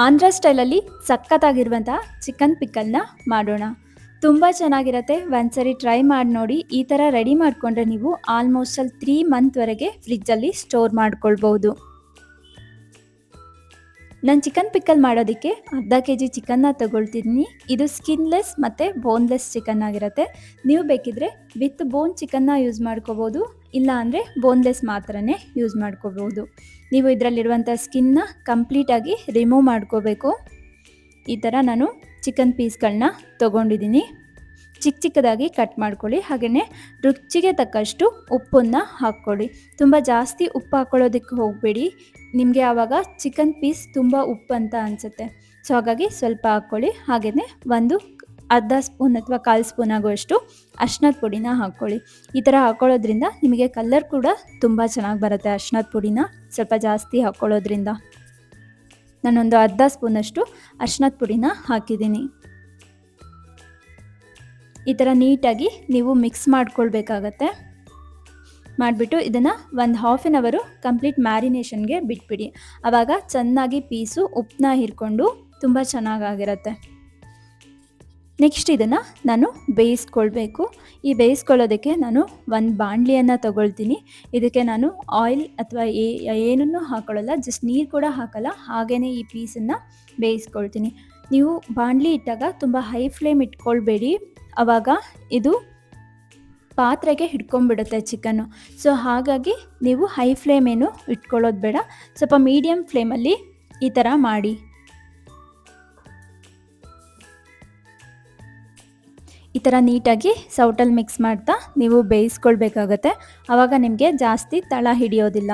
ಆಂಧ್ರ ಸ್ಟೈಲಲ್ಲಿ ಸಖತ್ತಾಗಿರುವಂತಹ ಚಿಕನ್ ಪಿಕ್ಕಲ್ನ ಮಾಡೋಣ. ತುಂಬ ಚೆನ್ನಾಗಿರತ್ತೆ. ಒಂದ್ಸರಿ ಟ್ರೈ ಮಾಡಿ ನೋಡಿ. ಈ ಥರ ರೆಡಿ ಮಾಡಿಕೊಂಡ್ರೆ ನೀವು ಆಲ್ಮೋಸ್ಟ್ 3 ಮಂತ್ವರೆಗೆ ಫ್ರಿಜ್ಜಲ್ಲಿ ಸ್ಟೋರ್ ಮಾಡ್ಕೊಳ್ಬೋದು. ನಾನು ಚಿಕನ್ ಪಿಕ್ಕಲ್ ಮಾಡೋದಕ್ಕೆ ಅರ್ಧ ಕೆಜಿ ಚಿಕನ್ನ ತಗೊಳ್ತಿದ್ದೀನಿ. ಇದು ಸ್ಕಿನ್ಲೆಸ್ ಮತ್ತು ಬೋನ್ಲೆಸ್ ಚಿಕನ್ ಆಗಿರುತ್ತೆ. ನೀವು ಬೇಕಿದ್ರೆ ವಿತ್ ಬೋನ್ ಚಿಕನ್ನ ಯೂಸ್ ಮಾಡ್ಕೋಬೋದು, ಇಲ್ಲ ಅಂದರೆ ಬೋನ್ಲೆಸ್ ಮಾತ್ರನೇ ಯೂಸ್ ಮಾಡ್ಕೋಬೋದು. ನೀವು ಇದರಲ್ಲಿರುವಂಥ ಸ್ಕಿನ್ನ ಕಂಪ್ಲೀಟಾಗಿ ರಿಮೂವ್ ಮಾಡ್ಕೋಬೇಕು. ಈ ಥರ ನಾನು ಚಿಕನ್ ಪೀಸ್ಗಳನ್ನ ತೊಗೊಂಡಿದ್ದೀನಿ. ಚಿಕ್ಕ ಚಿಕ್ಕದಾಗಿ ಕಟ್ ಮಾಡ್ಕೊಳ್ಳಿ. ಹಾಗೆಯೇ ರುಚಿಗೆ ತಕ್ಕಷ್ಟು ಉಪ್ಪನ್ನು ಹಾಕ್ಕೊಳ್ಳಿ. ತುಂಬ ಜಾಸ್ತಿ ಉಪ್ಪು ಹಾಕ್ಕೊಳ್ಳೋದಕ್ಕೆ ಹೋಗಬೇಡಿ, ನಿಮಗೆ ಆವಾಗ ಚಿಕನ್ ಪೀಸ್ ತುಂಬ ಉಪ್ಪು ಅಂತ ಅನಿಸುತ್ತೆ. ಸೊ ಹಾಗಾಗಿ ಸ್ವಲ್ಪ ಹಾಕ್ಕೊಳ್ಳಿ. ಹಾಗೆಯೇ ಒಂದು ಅರ್ಧ ಸ್ಪೂನ್ ಅಥವಾ 1/4 ಸ್ಪೂನ್ ಆಗುವಷ್ಟು ಅರಿಶಿನದ ಪುಡಿನ ಹಾಕ್ಕೊಳ್ಳಿ. ಈ ಥರ ಹಾಕ್ಕೊಳ್ಳೋದ್ರಿಂದ ನಿಮಗೆ ಕಲರ್ ಕೂಡ ತುಂಬ ಚೆನ್ನಾಗಿ ಬರುತ್ತೆ. ಅರಿಶಿನದ ಪುಡಿನ ಸ್ವಲ್ಪ ಜಾಸ್ತಿ ಹಾಕ್ಕೊಳ್ಳೋದ್ರಿಂದ ನಾನೊಂದು ಅರ್ಧ ಸ್ಪೂನಷ್ಟು ಅರಿಶಿನದ ಪುಡಿನ ಹಾಕಿದ್ದೀನಿ. ಈ ಥರ ನೀಟಾಗಿ ನೀವು ಮಿಕ್ಸ್ ಮಾಡ್ಕೊಳ್ಬೇಕಾಗತ್ತೆ. ಮಾಡಿಬಿಟ್ಟು ಇದನ್ನು ಒಂದು ಹಾಫ್ ಆನ್ ಅವರು ಕಂಪ್ಲೀಟ್ ಮ್ಯಾರಿನೇಷನ್ಗೆ ಬಿಟ್ಬಿಡಿ. ಆವಾಗ ಚೆನ್ನಾಗಿ ಪೀಸು ಉಪ್ಪನ್ನ ಹೀರ್ಕೊಂಡು ತುಂಬ ಚೆನ್ನಾಗಿರುತ್ತೆ. ನೆಕ್ಸ್ಟ್ ಇದನ್ನು ನಾನು ಬೇಯಿಸ್ಕೊಳ್ಬೇಕು. ಈ ಬೇಯಿಸ್ಕೊಳ್ಳೋದಕ್ಕೆ ನಾನು ಒಂದು ಬಾಣಲಿಯನ್ನು ತಗೊಳ್ತೀನಿ. ಇದಕ್ಕೆ ನಾನು ಆಯಿಲ್ ಅಥವಾ ಏನನ್ನೂ ಹಾಕೊಳ್ಳಲ್ಲ, ಜಸ್ಟ್ ನೀರು ಕೂಡ ಹಾಕಲ್ಲ. ಹಾಗೆಯೇ ಈ ಪೀಸನ್ನು ಬೇಯಿಸ್ಕೊಳ್ತೀನಿ. ನೀವು ಬಾಣಲಿ ಇಟ್ಟಾಗ ತುಂಬ ಹೈ ಫ್ಲೇಮ್ ಇಟ್ಕೊಳ್ಬೇಡಿ, ಆವಾಗ ಇದು ಪಾತ್ರೆಗೆ ಹಿಡ್ಕೊಂಡ್ಬಿಡುತ್ತೆ ಚಿಕನ್ನು. ಸೊ ಹಾಗಾಗಿ ನೀವು ಹೈ ಫ್ಲೇಮ್ ಏನು ಇಟ್ಕೊಳ್ಳೋದು ಬೇಡ, ಸ್ವಲ್ಪ ಮೀಡಿಯಮ್ ಫ್ಲೇಮಲ್ಲಿ ಈ ಥರ ಮಾಡಿ. ಈ ಥರ ನೀಟಾಗಿ ಸೌಟಲ್ಲಿ ಮಿಕ್ಸ್ ಮಾಡ್ತಾ ನೀವು ಬೇಯಿಸ್ಕೊಳ್ಬೇಕಾಗತ್ತೆ. ಆವಾಗ ನಿಮಗೆ ಜಾಸ್ತಿ ತಳ ಹಿಡಿಯೋದಿಲ್ಲ.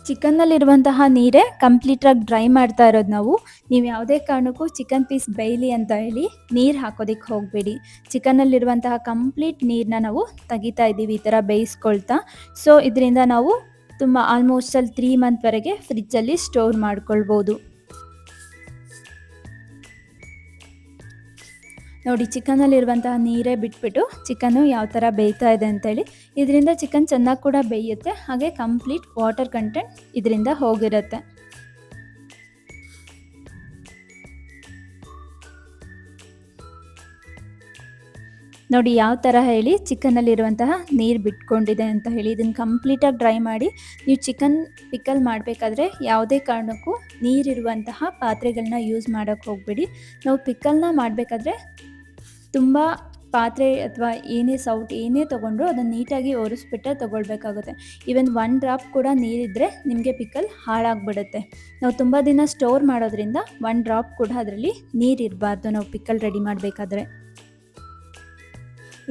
ಚಿಕನ್ನಲ್ಲಿರುವಂತಹ ನೀರೇ ಕಂಪ್ಲೀಟಾಗಿ ಡ್ರೈ ಮಾಡ್ತಾ ಇರೋದು ನಾವು. ನೀವು ಯಾವುದೇ ಕಾರಣಕ್ಕೂ ಚಿಕನ್ ಪೀಸ್ ಬೇಯಲಿ ಅಂತ ಹೇಳಿ ನೀರು ಹಾಕೋದಕ್ಕೆ ಹೋಗಬೇಡಿ. ಚಿಕನ್ನಲ್ಲಿರುವಂತಹ ಕಂಪ್ಲೀಟ್ ನೀರನ್ನ ನಾವು ತೆಗಿತಾ ಇದ್ದೀವಿ ಈ ಥರ ಬೇಯಿಸ್ಕೊಳ್ತಾ. ಸೊ ಇದರಿಂದ ನಾವು ತುಂಬ ಆಲ್ಮೋಸ್ಟ್ 3 ಮಂತ್ವರೆಗೆ ಫ್ರಿಜ್ಜಲ್ಲಿ ಸ್ಟೋರ್ ಮಾಡ್ಕೊಳ್ಬೋದು. ನೋಡಿ, ಚಿಕನ್ನಲ್ಲಿರುವಂತಹ ನೀರೇ ಬಿಟ್ಬಿಟ್ಟು ಚಿಕನ್ನು ಯಾವ ಥರ ಬೇಯ್ತಾ ಇದೆ ಅಂತೇಳಿ. ಇದರಿಂದ ಚಿಕನ್ ಚೆನ್ನಾಗಿ ಕೂಡ ಬೇಯುತ್ತೆ, ಹಾಗೆ ಕಂಪ್ಲೀಟ್ ವಾಟರ್ ಕಂಟೆಂಟ್ ಇದರಿಂದ ಹೋಗಿರುತ್ತೆ. ನೋಡಿ ಯಾವ ಥರ ಹೇಳಿ ಚಿಕನ್ನಲ್ಲಿರುವಂತಹ ನೀರು ಬಿಟ್ಕೊಂಡಿದೆ ಅಂತ ಹೇಳಿ. ಇದನ್ನು ಕಂಪ್ಲೀಟಾಗಿ ಡ್ರೈ ಮಾಡಿ. ನೀವು ಚಿಕನ್ ಪಿಕ್ಕಲ್ ಮಾಡಬೇಕಾದ್ರೆ ಯಾವುದೇ ಕಾರಣಕ್ಕೂ ನೀರಿರುವಂತಹ ಪಾತ್ರೆಗಳನ್ನ ಯೂಸ್ ಮಾಡೋಕ್ಕೆ ಹೋಗಬೇಡಿ. ನಾವು ಪಿಕ್ಕಲ್ನ ಮಾಡಬೇಕಾದ್ರೆ ತುಂಬ ಪಾತ್ರೆ ಅಥವಾ ಏನೇ ತೊಗೊಂಡ್ರು ಅದನ್ನು ನೀಟಾಗಿ ಒರೆಸ್ಬಿಟ್ಟೆ ತೊಗೊಳ್ಬೇಕಾಗುತ್ತೆ. ಈವನ್ 1 ಡ್ರಾಪ್ ಕೂಡ ನೀರಿದ್ದರೆ ನಿಮಗೆ ಪಿಕ್ಕಲ್ ಹಾಳಾಗ್ಬಿಡುತ್ತೆ. ನಾವು ತುಂಬ ದಿನ ಸ್ಟೋರ್ ಮಾಡೋದ್ರಿಂದ 1 ಡ್ರಾಪ್ ಕೂಡ ಅದರಲ್ಲಿ ನೀರಿರಬಾರ್ದು ನಾವು ಪಿಕ್ಕಲ್ ರೆಡಿ ಮಾಡಬೇಕಾದ್ರೆ.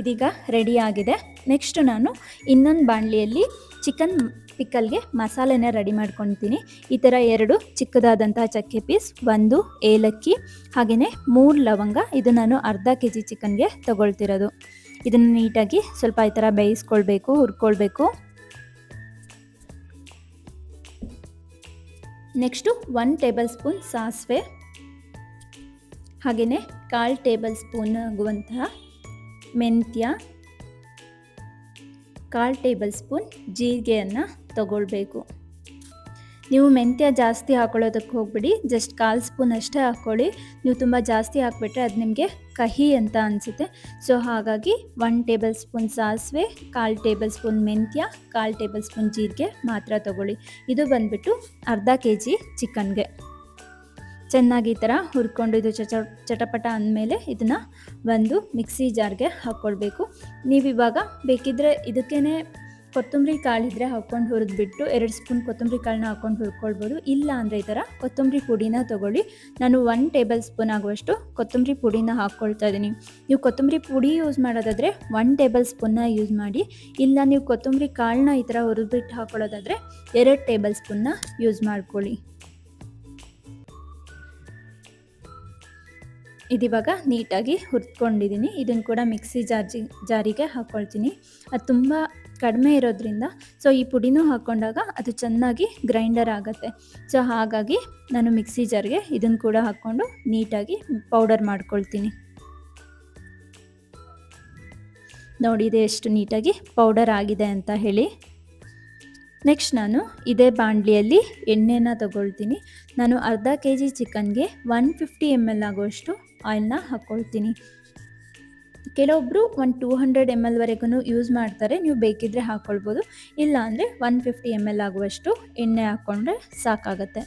ಇದೀಗ ರೆಡಿ ಆಗಿದೆ. ನೆಕ್ಸ್ಟ್ ನಾನು ಇನ್ನೊಂದು ಬಾಣಲಿಯಲ್ಲಿ ಚಿಕನ್ ಪಿಕ್ಕಲ್ಗೆ ಮಸಾಲೆನ ರೆಡಿ ಮಾಡ್ಕೊತೀನಿ. ಈ ಥರ 2 ಚಿಕ್ಕದಾದಂತಹ ಚಕ್ಕೆ ಪೀಸ್, 1 ಏಲಕ್ಕಿ, ಹಾಗೆಯೇ 3 ಲವಂಗ. ಇದು ನಾನು ಅರ್ಧ ಕೆಜಿ ಚಿಕನ್ಗೆ ತಗೊಳ್ತಿರೋದು. ಇದನ್ನು ನೀಟಾಗಿ ಸ್ವಲ್ಪ ಈ ಥರ ಬೇಯಿಸ್ಕೊಳ್ಬೇಕು, ಹುರ್ಕೊಳ್ಬೇಕು. ನೆಕ್ಸ್ಟು 1 ಟೇಬಲ್ ಸ್ಪೂನ್ ಸಾಸಿವೆ, ಹಾಗೆಯೇ 1/4 ಟೇಬಲ್ ಸ್ಪೂನ್ ಆಗುವಂತಹ ಮೆಂತ್ಯ, 1/4 ಟೇಬಲ್ ಸ್ಪೂನ್ ಜೀರಿಗೆಯನ್ನು ತಗೊಳ್ಬೇಕು. ನೀವು ಮೆಂತ್ಯ ಜಾಸ್ತಿ ಹಾಕೊಳ್ಳೋದಕ್ಕೆ ಹೋಗ್ಬಿಡಿ, ಜಸ್ಟ್ 1/4 ಸ್ಪೂನ್ ಅಷ್ಟೇ ಹಾಕ್ಕೊಳ್ಳಿ. ನೀವು ತುಂಬ ಜಾಸ್ತಿ ಹಾಕ್ಬಿಟ್ರೆ ಅದು ನಿಮಗೆ ಕಹಿ ಅಂತ ಅನಿಸುತ್ತೆ. ಸೊ ಹಾಗಾಗಿ 1 ಟೇಬಲ್ ಸ್ಪೂನ್ ಸಾಸಿವೆ, 1/4 ಟೇಬಲ್ ಸ್ಪೂನ್ ಮೆಂತ್ಯ, 1/4 ಟೇಬಲ್ ಸ್ಪೂನ್ ಜೀರಿಗೆ ಮಾತ್ರ ತಗೊಳ್ಳಿ. ಇದು ಬಂದುಬಿಟ್ಟು ಅರ್ಧ ಕೆಜಿ ಚಿಕನ್ಗೆ. ಚೆನ್ನಾಗಿ ಈ ಥರ ಹುರ್ಕೊಂಡು ಇದು ಚಟಪಟ ಅಂದಮೇಲೆ ಇದನ್ನು ಒಂದು ಮಿಕ್ಸಿ ಜಾರ್ಗೆ ಹಾಕ್ಕೊಳ್ಬೇಕು. ನೀವಿವಾಗ ಬೇಕಿದ್ದರೆ ಇದಕ್ಕೇ ಕೊತ್ತಂಬರಿ ಕಾಳಿದ್ರೆ ಹಾಕ್ಕೊಂಡು ಹುರಿದ್ಬಿಟ್ಟು 2 ಸ್ಪೂನ್ ಕೊತ್ತಂಬರಿ ಕಾಳನ್ನ ಹಾಕ್ಕೊಂಡು ಹುರ್ಕೊಳ್ಬೋದು. ಇಲ್ಲ ಅಂದರೆ ಈ ಥರ ಕೊತ್ತಂಬರಿ ಪುಡಿನ ತೊಗೊಳ್ಳಿ. ನಾನು 1 ಟೇಬಲ್ ಸ್ಪೂನ್ ಆಗುವಷ್ಟು ಕೊತ್ತಂಬರಿ ಪುಡಿನ ಹಾಕ್ಕೊಳ್ತಾ ಇದ್ದೀನಿ. ನೀವು ಕೊತ್ತಂಬರಿ ಪುಡಿ ಯೂಸ್ ಮಾಡೋದಾದರೆ 1 ಟೇಬಲ್ ಸ್ಪೂನ್ನ ಯೂಸ್ ಮಾಡಿ. ಇಲ್ಲ ನೀವು ಕೊತ್ತಂಬರಿ ಕಾಳನ್ನ ಈ ಥರ ಹುರಿದ್ಬಿಟ್ಟು ಹಾಕ್ಕೊಳ್ಳೋದಾದರೆ 2 ಟೇಬಲ್ ಸ್ಪೂನ್ನ ಯೂಸ್ ಮಾಡ್ಕೊಳ್ಳಿ. ಇದಿವಾಗ ನೀಟಾಗಿ ಹುರ್ಕೊಂಡಿದ್ದೀನಿ. ಇದನ್ನು ಕೂಡ ಮಿಕ್ಸಿ ಜಾರಿಗೆ ಹಾಕ್ಕೊಳ್ತೀನಿ. ಅದು ತುಂಬ ಕಡಿಮೆ ಇರೋದ್ರಿಂದ ಸೊ ಈ ಪುಡಿನೂ ಹಾಕ್ಕೊಂಡಾಗ ಅದು ಚೆನ್ನಾಗಿ ಗ್ರೈಂಡರ್ ಆಗುತ್ತೆ. ಸೊ ಹಾಗಾಗಿ ನಾನು ಮಿಕ್ಸಿ ಜಾರ್ಗೆ ಇದನ್ನು ಕೂಡ ಹಾಕ್ಕೊಂಡು ನೀಟಾಗಿ ಪೌಡರ್ ಮಾಡ್ಕೊಳ್ತೀನಿ. ನೋಡಿ ಇದು ಎಷ್ಟು ನೀಟಾಗಿ ಪೌಡರ್ ಆಗಿದೆ ಅಂತ ಹೇಳಿ. ನೆಕ್ಸ್ಟ್ ನಾನು ಇದೇ ಬಾಣಲಿಯಲ್ಲಿ ಎಣ್ಣೆನ ತಗೊಳ್ತೀನಿ. ನಾನು ಅರ್ಧ ಕೆ ಜಿ ಚಿಕನ್ಗೆ 150 ml ಆಗುವಷ್ಟು ಆಯಿಲ್ನ ಹಾಕ್ಕೊಳ್ತೀನಿ. ಕೆಲವೊಬ್ಬರು 200 ml ವರೆಗೂ ಯೂಸ್ ಮಾಡ್ತಾರೆ, ನೀವು ಬೇಕಿದ್ದರೆ ಹಾಕ್ಕೊಳ್ಬೋದು. ಇಲ್ಲ ಅಂದರೆ 150 ml ಆಗುವಷ್ಟು ಎಣ್ಣೆ ಹಾಕ್ಕೊಂಡ್ರೆ ಸಾಕಾಗತ್ತೆ.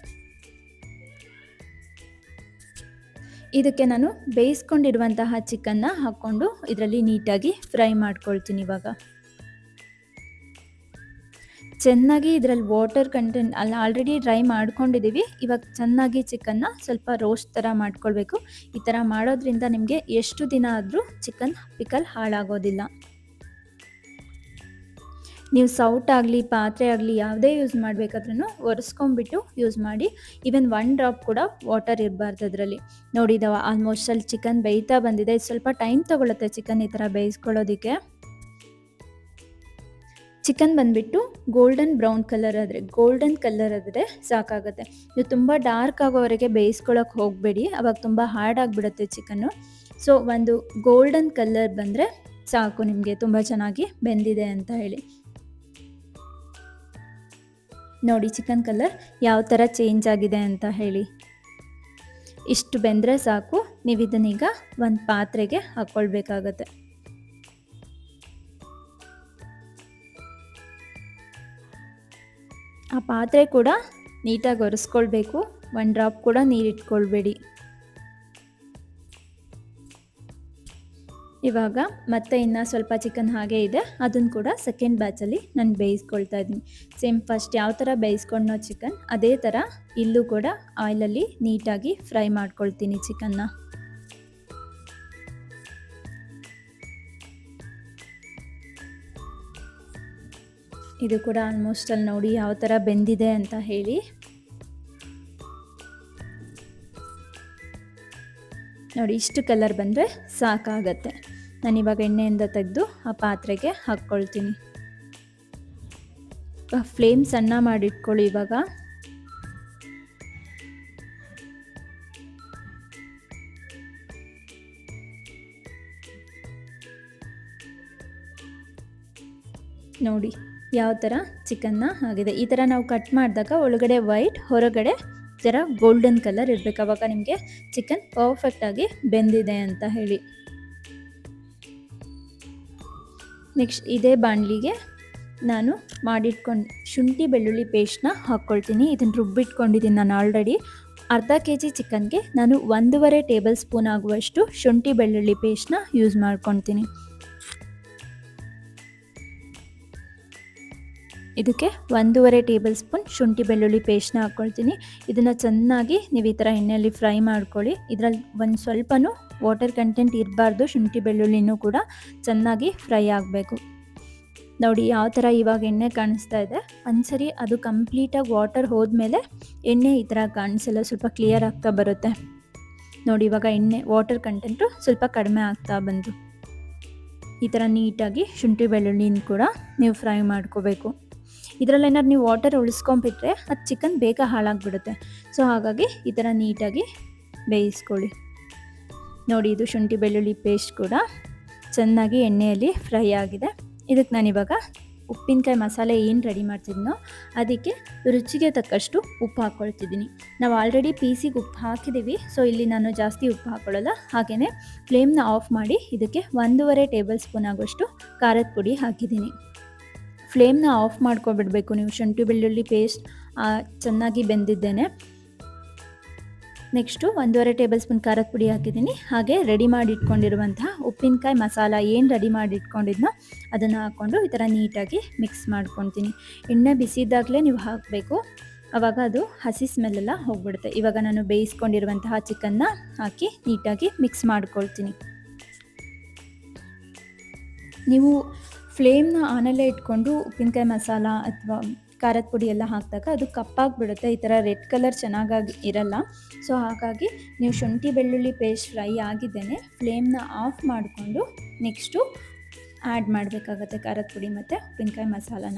ಇದಕ್ಕೆ ನಾನು ಬೇಯಿಸ್ಕೊಂಡಿರುವಂತಹ ಚಿಕನ್ನ ಹಾಕ್ಕೊಂಡು ಇದರಲ್ಲಿ ನೀಟಾಗಿ ಫ್ರೈ ಮಾಡ್ಕೊಳ್ತೀನಿ. ಇವಾಗ ಚೆನ್ನಾಗಿ ಇದರಲ್ಲಿ ವಾಟರ್ ಕಂಟೆಂಟ್ ಆಲ್ರೆಡಿ ಡ್ರೈ ಮಾಡ್ಕೊಂಡಿದ್ದೀವಿ. ಇವಾಗ ಚೆನ್ನಾಗಿ ಚಿಕನ್ನ ಸ್ವಲ್ಪ ರೋಸ್ಟ್ ಥರ ಮಾಡ್ಕೊಳ್ಬೇಕು. ಈ ಥರ ಮಾಡೋದ್ರಿಂದ ನಿಮಗೆ ಎಷ್ಟು ದಿನ ಆದರೂ ಚಿಕನ್ ಪಿಕಲ್ ಹಾಳಾಗೋದಿಲ್ಲ. ನೀವು ಸೌಟ್ ಆಗಲಿ ಪಾತ್ರೆ ಆಗಲಿ ಯಾವುದೇ ಯೂಸ್ ಮಾಡಬೇಕಾದ್ರೂ ಒರೆಸ್ಕೊಂಡ್ಬಿಟ್ಟು ಯೂಸ್ ಮಾಡಿ. ಈವನ್ 1 ಡ್ರಾಪ್ ಕೂಡ ವಾಟರ್ ಇರಬಾರ್ದು ಅದರಲ್ಲಿ. ನೋಡಿದವ ಆಲ್ಮೋಸ್ಟ್ ಅಲ್ಲಿ ಚಿಕನ್ ಬೇಯ್ತಾ ಬಂದಿದೆ. ಸ್ವಲ್ಪ ಟೈಮ್ ತೊಗೊಳುತ್ತೆ ಚಿಕನ್ ಈ ಥರ ಬೇಯಿಸ್ಕೊಳ್ಳೋದಕ್ಕೆ. ಚಿಕನ್ ಬಂದುಬಿಟ್ಟು ಗೋಲ್ಡನ್ ಕಲರ್ ಆದರೆ ಸಾಕಾಗುತ್ತೆ. ನೀವು ತುಂಬ ಡಾರ್ಕ್ ಆಗೋವರೆಗೆ ಬೇಯಿಸ್ಕೊಳ್ಳೋಕೆ ಹೋಗಬೇಡಿ, ಆವಾಗ ತುಂಬ ಹಾರ್ಡ್ ಆಗಿಬಿಡುತ್ತೆ ಚಿಕನ್ನು. ಸೊ ಒಂದು ಗೋಲ್ಡನ್ ಕಲರ್ ಬಂದರೆ ಸಾಕು ನಿಮಗೆ ತುಂಬ ಚೆನ್ನಾಗಿ ಬೆಂದಿದೆ ಅಂತ ಹೇಳಿ. ನೋಡಿ ಚಿಕನ್ ಕಲರ್ ಯಾವ ಥರ ಚೇಂಜ್ ಆಗಿದೆ ಅಂತ ಹೇಳಿ. ಇಷ್ಟು ಬೆಂದರೆ ಸಾಕು. ನೀವು ಇದನ್ನೀಗ ಒಂದು ಪಾತ್ರೆಗೆ ಹಾಕ್ಕೊಳ್ಬೇಕಾಗತ್ತೆ. ಆ ಪಾತ್ರೆ ಕೂಡ ನೀಟಾಗಿ ಒರೆಸ್ಕೊಳ್ಬೇಕು. 1 ಡ್ರಾಪ್ ಕೂಡ ನೀರಿಟ್ಕೊಳ್ಬೇಡಿ. ಇವಾಗ ಮತ್ತೆ ಇನ್ನೂ ಸ್ವಲ್ಪ ಚಿಕನ್ ಹಾಗೆ ಇದೆ, ಅದನ್ನು ಕೂಡ ಸೆಕೆಂಡ್ ಬ್ಯಾಚಲ್ಲಿ ನಾನು ಬೇಯಿಸ್ಕೊಳ್ತಾ ಇದ್ದೀನಿ. ಸೇಮ್ ಫಸ್ಟ್ ಯಾವ ಥರ ಬೇಯಿಸ್ಕೊಂಡೋ ಚಿಕನ್ ಅದೇ ಥರ ಇಲ್ಲೂ ಕೂಡ ಆಯಿಲಲ್ಲಿ ನೀಟಾಗಿ ಫ್ರೈ ಮಾಡ್ಕೊಳ್ತೀನಿ ಚಿಕನ್ನ. ಇದು ಕೂಡ ಆಲ್ಮೋಸ್ಟ್ ಅಲ್ಲಿ ನೋಡಿ ಯಾವ ಥರ ಬೆಂದಿದೆ ಅಂತ ಹೇಳಿ. ನೋಡಿ ಇಷ್ಟು ಕಲರ್ ಬಂದರೆ ಸಾಕಾಗತ್ತೆ. ನಾನಿವಾಗ ಎಣ್ಣೆಯಿಂದ ತೆಗೆದು ಆ ಪಾತ್ರೆಗೆ ಹಾಕ್ಕೊಳ್ತೀನಿ. ಫ್ಲೇಮ್ ಸಣ್ಣ ಮಾಡಿಟ್ಕೊಳ್ಳಿ. ಇವಾಗ ನೋಡಿ ಯಾವ ಥರ ಚಿಕನ್ನ ಆಗಿದೆ. ಈ ಥರ ನಾವು ಕಟ್ ಮಾಡಿದಾಗ ಒಳಗಡೆ ವೈಟ್ ಹೊರಗಡೆ ಥರ ಗೋಲ್ಡನ್ ಕಲರ್ ಇರಬೇಕು. ಆವಾಗ ನಿಮಗೆ ಚಿಕನ್ ಪರ್ಫೆಕ್ಟಾಗಿ ಬೆಂದಿದೆ ಅಂತ ಹೇಳಿ. ನೆಕ್ಸ್ಟ್ ಇದೇ ಬಾಣಲಿಗೆ ನಾನು ಮಾಡಿಟ್ಕೊಂಡು ಶುಂಠಿ ಬೆಳ್ಳುಳ್ಳಿ ಪೇಸ್ಟ್ನ ಹಾಕ್ಕೊಳ್ತೀನಿ. ಇದನ್ನು ರುಬ್ಬಿಟ್ಕೊಂಡಿದ್ದೀನಿ ನಾನು ಆಲ್ರೆಡಿ. ಅರ್ಧ ಕೆ ಜಿ ಚಿಕನ್ಗೆ ನಾನು 1.5 ಟೇಬಲ್ ಸ್ಪೂನ್ ಆಗುವಷ್ಟು ಶುಂಠಿ ಬೆಳ್ಳುಳ್ಳಿ ಪೇಸ್ಟ್ನ ಯೂಸ್ ಮಾಡ್ಕೊತೀನಿ. ಇದಕ್ಕೆ 1.5 ಟೇಬಲ್ ಸ್ಪೂನ್ ಶುಂಠಿ ಬೆಳ್ಳುಳ್ಳಿ ಪೇಸ್ಟ್ನ ಹಾಕ್ಕೊಳ್ತೀನಿ. ಇದನ್ನು ಚೆನ್ನಾಗಿ ನೀವು ಈ ಥರ ಎಣ್ಣೆಯಲ್ಲಿ ಫ್ರೈ ಮಾಡ್ಕೊಳ್ಳಿ. ಇದರಲ್ಲಿ ಒಂದು ಸ್ವಲ್ಪನೂ ವಾಟರ್ ಕಂಟೆಂಟ್ ಇರಬಾರ್ದು. ಶುಂಠಿ ಬೆಳ್ಳುಳ್ಳಿನೂ ಕೂಡ ಚೆನ್ನಾಗಿ ಫ್ರೈ ಆಗಬೇಕು. ನೋಡಿ ಯಾವ ಥರ ಇವಾಗ ಎಣ್ಣೆ ಕಾಣಿಸ್ತಾ ಇದೆ. ಒಂದ್ಸರಿ ಅದು ಕಂಪ್ಲೀಟಾಗಿ ವಾಟರ್ ಹೋದ್ಮೇಲೆ ಎಣ್ಣೆ ಈ ಥರ ಕಾಣಿಸಲ್ಲ, ಸ್ವಲ್ಪ ಕ್ಲಿಯರ್ ಆಗ್ತಾ ಬರುತ್ತೆ. ನೋಡಿ ಇವಾಗ ಎಣ್ಣೆ ವಾಟರ್ ಕಂಟೆಂಟು ಸ್ವಲ್ಪ ಕಡಿಮೆ ಆಗ್ತಾ ಬಂತು. ಈ ಥರ ನೀಟಾಗಿ ಶುಂಠಿ ಬೆಳ್ಳುಳ್ಳಿನ ಕೂಡ ನೀವು ಫ್ರೈ ಮಾಡ್ಕೋಬೇಕು. ಇದರಲ್ಲಿ ಏನಾದ್ರು ನೀವು ವಾಟರ್ ಉಳಿಸ್ಕೊಂಡ್ಬಿಟ್ರೆ ಅದು ಚಿಕನ್ ಬೇಗ ಹಾಳಾಗಿಬಿಡುತ್ತೆ. ಸೊ ಹಾಗಾಗಿ ಈ ಥರ ನೀಟಾಗಿ ಬೇಯಿಸ್ಕೊಳ್ಳಿ. ನೋಡಿ ಇದು ಶುಂಠಿ ಬೆಳ್ಳುಳ್ಳಿ ಪೇಸ್ಟ್ ಕೂಡ ಚೆನ್ನಾಗಿ ಎಣ್ಣೆಯಲ್ಲಿ ಫ್ರೈ ಆಗಿದೆ. ಇದಕ್ಕೆ ನಾನಿವಾಗ ಉಪ್ಪಿನಕಾಯಿ ಮಸಾಲೆ ಏನು ರೆಡಿ ಮಾಡ್ತಿದ್ದೀನೋ ಅದಕ್ಕೆ ರುಚಿಗೆ ತಕ್ಕಷ್ಟು ಉಪ್ಪು ಹಾಕ್ಕೊಳ್ತಿದ್ದೀನಿ. ನಾವು ಆಲ್ರೆಡಿ ಪೀಸಿಗೆ ಉಪ್ಪು ಹಾಕಿದ್ದೀವಿ, ಸೊ ಇಲ್ಲಿ ನಾನು ಜಾಸ್ತಿ ಉಪ್ಪು ಹಾಕ್ಕೊಳ್ಳಲ್ಲ. ಹಾಗೆಯೇ ಫ್ಲೇಮ್ನ ಆಫ್ ಮಾಡಿ ಇದಕ್ಕೆ 1.5 ಟೇಬಲ್ ಸ್ಪೂನ್ ಆಗೋಷ್ಟು ಖಾರದ ಪುಡಿ ಹಾಕಿದ್ದೀನಿ. ಫ್ಲೇಮ್ನ ಆಫ್ ಮಾಡ್ಕೊಬಿಡಬೇಕು ನೀವು. ಶುಂಠಿ ಬೆಳ್ಳುಳ್ಳಿ ಪೇಸ್ಟ್ ಚೆನ್ನಾಗಿ ಬೆಂದಿದ್ದೇನೆ. ನೆಕ್ಸ್ಟು 1.5 ಟೇಬಲ್ ಸ್ಪೂನ್ ಖಾರದ ಪುಡಿ ಹಾಕಿದ್ದೀನಿ. ಹಾಗೆ ರೆಡಿ ಮಾಡಿ ಇಟ್ಕೊಂಡಿರುವಂತಹ ಉಪ್ಪಿನಕಾಯಿ ಮಸಾಲ ಏನು ರೆಡಿ ಮಾಡಿ ಇಟ್ಕೊಂಡಿದ್ನೋ ಅದನ್ನು ಹಾಕ್ಕೊಂಡು ಈ ಥರ ನೀಟಾಗಿ ಮಿಕ್ಸ್ ಮಾಡ್ಕೊತೀನಿ. ಎಣ್ಣೆ ಬಿಸಿದಾಗಲೇ ನೀವು ಹಾಕಬೇಕು, ಆವಾಗ ಅದು ಹಸಿ ಸ್ಮೆಲ್ಲೆಲ್ಲ ಹೋಗ್ಬಿಡುತ್ತೆ. ಇವಾಗ ನಾನು ಬೇಯಿಸ್ಕೊಂಡಿರುವಂತಹ ಚಿಕನ್ನ ಹಾಕಿ ನೀಟಾಗಿ ಮಿಕ್ಸ್ ಮಾಡ್ಕೊಳ್ತೀನಿ. ನೀವು ಫ್ಲೇಮ್ನ ಆನಲ್ಲೇ ಇಟ್ಕೊಂಡು ಉಪ್ಪಿನಕಾಯಿ ಮಸಾಲ ಅಥವಾ ಖಾರದ ಪುಡಿ ಎಲ್ಲ ಹಾಕಿದಾಗ ಅದು ಕಪ್ಪಾಗಿಬಿಡುತ್ತೆ. ಈ ಥರ ರೆಡ್ ಕಲರ್ ಚೆನ್ನಾಗಿ ಇರಲ್ಲ. ಸೊ ಹಾಗಾಗಿ ನೀವು ಶುಂಠಿ ಬೆಳ್ಳುಳ್ಳಿ ಪೇಸ್ಟ್ ಫ್ರೈ ಆಗಿದ್ದೇನೆ ಫ್ಲೇಮ್ನ ಆಫ್ ಮಾಡಿಕೊಂಡು ನೆಕ್ಸ್ಟು ಆ್ಯಡ್ ಮಾಡಬೇಕಾಗತ್ತೆ ಖಾರದ ಪುಡಿ ಮತ್ತು ಉಪ್ಪಿನಕಾಯಿ ಮಸಾಲಾನ.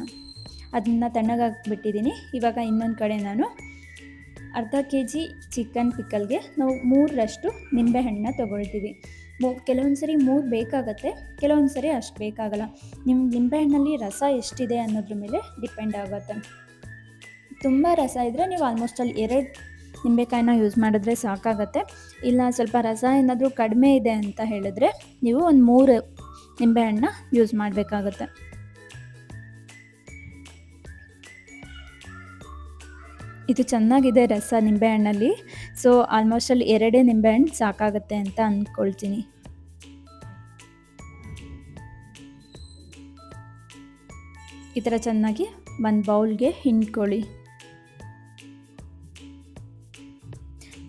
ಅದನ್ನು ತಣ್ಣಗಾಕ್ಬಿಟ್ಟಿದ್ದೀನಿ. ಇವಾಗ ಇನ್ನೊಂದು ಕಡೆ ನಾನು ಅರ್ಧ ಕೆ ಜಿ ಚಿಕನ್ ಪಿಕ್ಕಲ್ಗೆ ನಾವು 3ರಷ್ಟು ನಿಂಬೆಹಣ್ಣನ್ನ ತೊಗೊಳ್ತೀವಿ. ಕೆಲವೊಂದು ಸರಿ 3 ಬೇಕಾಗತ್ತೆ, ಕೆಲವೊಂದು ಸರಿ ಅಷ್ಟು ಬೇಕಾಗಲ್ಲ. ನಿಮ್ಮ ನಿಂಬೆಹಣ್ಣಲ್ಲಿ ರಸ ಎಷ್ಟಿದೆ ಅನ್ನೋದ್ರ ಮೇಲೆ ಡಿಪೆಂಡ್ ಆಗುತ್ತೆ. ತುಂಬ ರಸ ಇದ್ದರೆ ನೀವು ಆಲ್ಮೋಸ್ಟ್ ಅಲ್ಲಿ 2 ನಿಂಬೆಕಾಯಿನ ಯೂಸ್ ಮಾಡಿದ್ರೆ ಸಾಕಾಗತ್ತೆ. ಇಲ್ಲ ಸ್ವಲ್ಪ ರಸ ಏನಾದರೂ ಕಡಿಮೆ ಇದೆ ಅಂತ ಹೇಳಿದ್ರೆ ನೀವು ಒಂದು 3 ನಿಂಬೆಹಣ್ಣನ್ನ ಯೂಸ್ ಮಾಡಬೇಕಾಗತ್ತೆ. ಇದು ಚೆನ್ನಾಗಿದೆ ರಸ ನಿಂಬೆಹಣ್ಣಲ್ಲಿ. ಸೊ ಆಲ್ಮೋಸ್ಟ್ ಅಲ್ಲಿ 2 ನಿಂಬೆಹಣ್ಣು ಸಾಕಾಗತ್ತೆ ಅಂತ ಅಂದ್ಕೊಳ್ತೀನಿ. ಈ ಥರ ಚೆನ್ನಾಗಿ ಒಂದು ಬೌಲ್ಗೆ ಹಿಂಡ್ಕೊಳ್ಳಿ.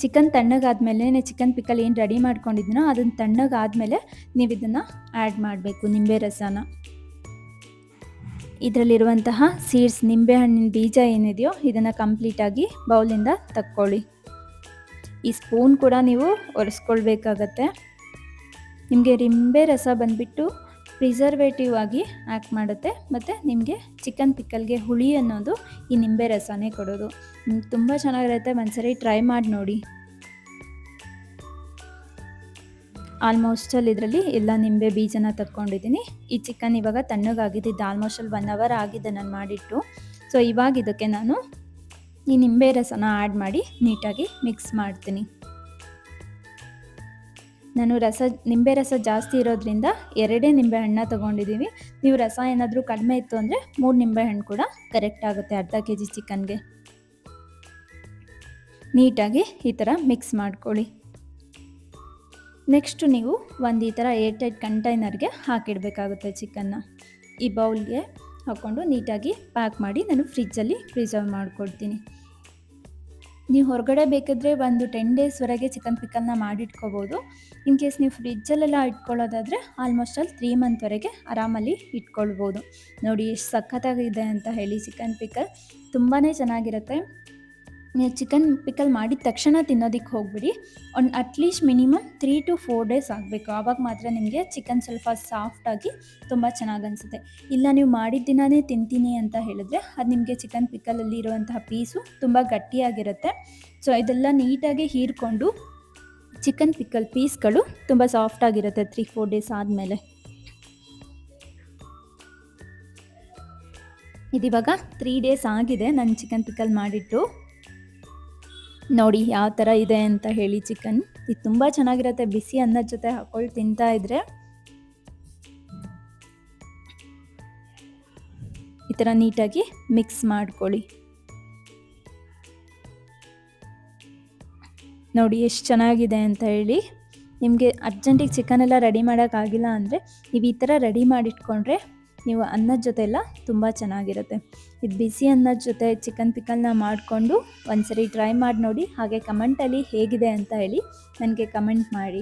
ಚಿಕನ್ ತಣ್ಣಗಾದ್ಮೇಲೆ ಚಿಕನ್ ಪಿಕಲ್ ಏನು ರೆಡಿ ಮಾಡ್ಕೊಂಡಿದ್ದೀನೋ ಅದನ್ನು ತಣ್ಣಗಾದ್ಮೇಲೆ ನೀವು ಇದನ್ನು ಆ್ಯಡ್ ಮಾಡಬೇಕು ನಿಂಬೆ ರಸನ. ಇದರಲ್ಲಿರುವಂತಹ ಸೀಡ್ಸ್ ನಿಂಬೆಹಣ್ಣಿನ ಬೀಜ ಏನಿದೆಯೋ ಇದನ್ನು ಕಂಪ್ಲೀಟಾಗಿ ಬೌಲಿಂದ ತಕ್ಕೊಳ್ಳಿ. ಈ ಸ್ಪೂನ್ ಕೂಡ ನೀವು ಒರೆಸ್ಕೊಳ್ಬೇಕಾಗತ್ತೆ. ನಿಮಗೆ ನಿಂಬೆ ರಸ ಬಂದುಬಿಟ್ಟು ಪ್ರಿಸರ್ವೇಟಿವ್ ಆಗಿ ಆ್ಯಕ್ಟ್ ಮಾಡುತ್ತೆ ಮತ್ತು ನಿಮಗೆ ಚಿಕನ್ ಪಿಕ್ಕಲ್ಗೆ ಹುಳಿ ಅನ್ನೋದು ಈ ನಿಂಬೆ ರಸನೇ ಕೊಡೋದು. ತುಂಬ ಚೆನ್ನಾಗಿರುತ್ತೆ, ಒಂದ್ಸರಿ ಟ್ರೈ ಮಾಡಿ ನೋಡಿ. ಆಲ್ಮೋಸ್ಟಲ್ಲಿ ಇದರಲ್ಲಿ ಎಲ್ಲ ನಿಂಬೆ ಬೀಜನ ತಕ್ಕೊಂಡಿದ್ದೀನಿ. ಈ ಚಿಕನ್ ಇವಾಗ ತಣ್ಣಗಾಗಿದೆ, ಇದು ಆಲ್ಮೋಸ್ಟಲ್ಲಿ 1 ಅವರ್ ಆಗಿದೆ ನಾನು ಮಾಡಿಟ್ಟು. ಸೊ ಇವಾಗ ಇದಕ್ಕೆ ನಾನು ಈ ನಿಂಬೆ ರಸನ ಆ್ಯಡ್ ಮಾಡಿ ನೀಟಾಗಿ ಮಿಕ್ಸ್ ಮಾಡ್ತೀನಿ. ನಾನು ನಿಂಬೆ ರಸ ಜಾಸ್ತಿ ಇರೋದ್ರಿಂದ 2 ನಿಂಬೆಹಣ್ಣನ್ನ ತೊಗೊಂಡಿದ್ದೀವಿ. ನೀವು ರಸ ಏನಾದರೂ ಕಡಿಮೆ ಇತ್ತು ಅಂದರೆ 3 ನಿಂಬೆಹಣ್ಣು ಕೂಡ ಕರೆಕ್ಟ್ ಆಗುತ್ತೆ ಅರ್ಧ kg ಚಿಕನ್ಗೆ. ನೀಟಾಗಿ ಈ ಥರ ಮಿಕ್ಸ್ ಮಾಡ್ಕೊಳ್ಳಿ. ನೆಕ್ಸ್ಟು ನೀವು ಒಂದು ಈ ಥರ ಏರ್ಟೈಟ್ ಕಂಟೈನರ್ಗೆ ಹಾಕಿಡಬೇಕಾಗುತ್ತೆ ಚಿಕನ್ನ. ಈ ಬೌಲ್ಗೆ ಹಾಕ್ಕೊಂಡು ನೀಟಾಗಿ ಪ್ಯಾಕ್ ಮಾಡಿ ನಾನು ಫ್ರಿಜ್ಜಲ್ಲಿ ಪ್ರಿಸರ್ವ್ ಮಾಡಿಕೊಡ್ತೀನಿ. ನೀವು ಹೊರಗಡೆ ಬೇಕಾದರೆ ಒಂದು 10 ಡೇಸ್ವರೆಗೆ ಚಿಕನ್ ಪಿಕಲ್ನ ಮಾಡಿಟ್ಕೋಬೋದು. ಇನ್ ಕೇಸ್ ನೀವು ಫ್ರಿಜ್ಜಲ್ಲೆಲ್ಲ ಇಟ್ಕೊಳ್ಳೋದಾದರೆ ಆಲ್ಮೋಸ್ಟ್ ಅಲ್ಲಿ 3 ಮಂತ್ವರೆಗೆ ಆರಾಮಲ್ಲಿ ಇಟ್ಕೊಳ್ಬೋದು. ನೋಡಿ ಎಷ್ಟು ಸಖತ್ತಾಗಿದೆ ಅಂತ ಹೇಳಿ ಚಿಕನ್ ಪಿಕಲ್ ತುಂಬಾ ಚೆನ್ನಾಗಿರುತ್ತೆ. ನೀವು ಚಿಕನ್ ಪಿಕಲ್ ಮಾಡಿದ ತಕ್ಷಣ ತಿನ್ನೋದಕ್ಕೆ ಹೋಗ್ಬಿಡಿ. ಅಟ್ಲೀಸ್ಟ್ ಮಿನಿಮಮ್ 3 to 4 ಡೇಸ್ ಆಗಬೇಕು. ಆವಾಗ ಮಾತ್ರ ನಿಮಗೆ ಚಿಕನ್ ಸ್ವಲ್ಪ ಸಾಫ್ಟಾಗಿ ತುಂಬ ಚೆನ್ನಾಗಿ ಅನಿಸುತ್ತೆ. ಇಲ್ಲ ನೀವು ಮಾಡಿದ ದಿನವೇ ತಿಂತೀನಿ ಅಂತ ಹೇಳಿದ್ರೆ ಅದು ನಿಮಗೆ ಚಿಕನ್ ಪಿಕಲಲ್ಲಿ ಇರುವಂತಹ ಪೀಸು ತುಂಬ ಗಟ್ಟಿಯಾಗಿರುತ್ತೆ. ಸೊ ಇದೆಲ್ಲ ನೀಟಾಗಿ ಹೀರ್ಕೊಂಡು ಚಿಕನ್ ಪಿಕಲ್ ಪೀಸ್ಗಳು ತುಂಬ ಸಾಫ್ಟಾಗಿರುತ್ತೆ 3-4 ಡೇಸ್ ಆದಮೇಲೆ. ಇದಿವಾಗ 3 ಡೇಸ್ ಆಗಿದೆ ನಾನು ಚಿಕನ್ ಪಿಕಲ್ ಮಾಡಿಟ್ಟು. ನೋಡಿ ಯಾವ ಥರ ಇದೆ ಅಂತ ಹೇಳಿ ಚಿಕನ್. ಇದು ತುಂಬ ಚೆನ್ನಾಗಿರುತ್ತೆ, ಬಿಸಿ ಅನ್ನದ ಜೊತೆ ಹಾಕ್ಕೊಂಡು ತಿಂತಾ ಇದ್ರೆ ಈ ಥರ ನೀಟಾಗಿ ಮಿಕ್ಸ್ ಮಾಡ್ಕೊಳ್ಳಿ. ನೋಡಿ ಎಷ್ಟು ಚೆನ್ನಾಗಿದೆ ಅಂತ ಹೇಳಿ. ನಿಮಗೆ ಅರ್ಜೆಂಟಿಗೆ ಚಿಕನ್ ಎಲ್ಲ ರೆಡಿ ಮಾಡೋಕ್ಕಾಗಿಲ್ಲ ಅಂದರೆ ನೀವು ಈ ಥರ ರೆಡಿ ಮಾಡಿಟ್ಕೊಂಡ್ರೆ ನೀವು ಅನ್ನದ ಜೊತೆ ಎಲ್ಲ ತುಂಬ ಚೆನ್ನಾಗಿರುತ್ತೆ. ಇದು ಬಿಸಿ ಅನ್ನದ ಜೊತೆ ಚಿಕನ್ ಪಿಕಲ್ನ ಮಾಡಿಕೊಂಡು ಒಂದ್ಸರಿ ಟ್ರೈ ಮಾಡಿ ನೋಡಿ. ಹಾಗೆ ಕಮೆಂಟಲ್ಲಿ ಹೇಗಿದೆ ಅಂತ ಹೇಳಿ ನನಗೆ ಕಮೆಂಟ್ ಮಾಡಿ.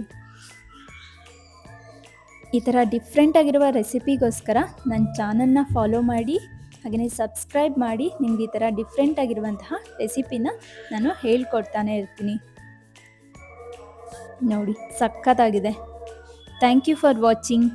ಈ ಥರ ಡಿಫ್ರೆಂಟಾಗಿರುವ ರೆಸಿಪಿಗೋಸ್ಕರ ನನ್ನ ಚಾನಲ್ನ ಫಾಲೋ ಮಾಡಿ, ಹಾಗೆಯೇ ಸಬ್ಸ್ಕ್ರೈಬ್ ಮಾಡಿ. ನಿಮ್ಗೆ ಈ ಥರ ಡಿಫ್ರೆಂಟಾಗಿರುವಂತಹ ರೆಸಿಪಿನ ನಾನು ಹೇಳ್ಕೊಡ್ತಾನೆ ಇರ್ತೀನಿ. ನೋಡಿ ಸಖತ್ತಾಗಿದೆ. Thank you for watching.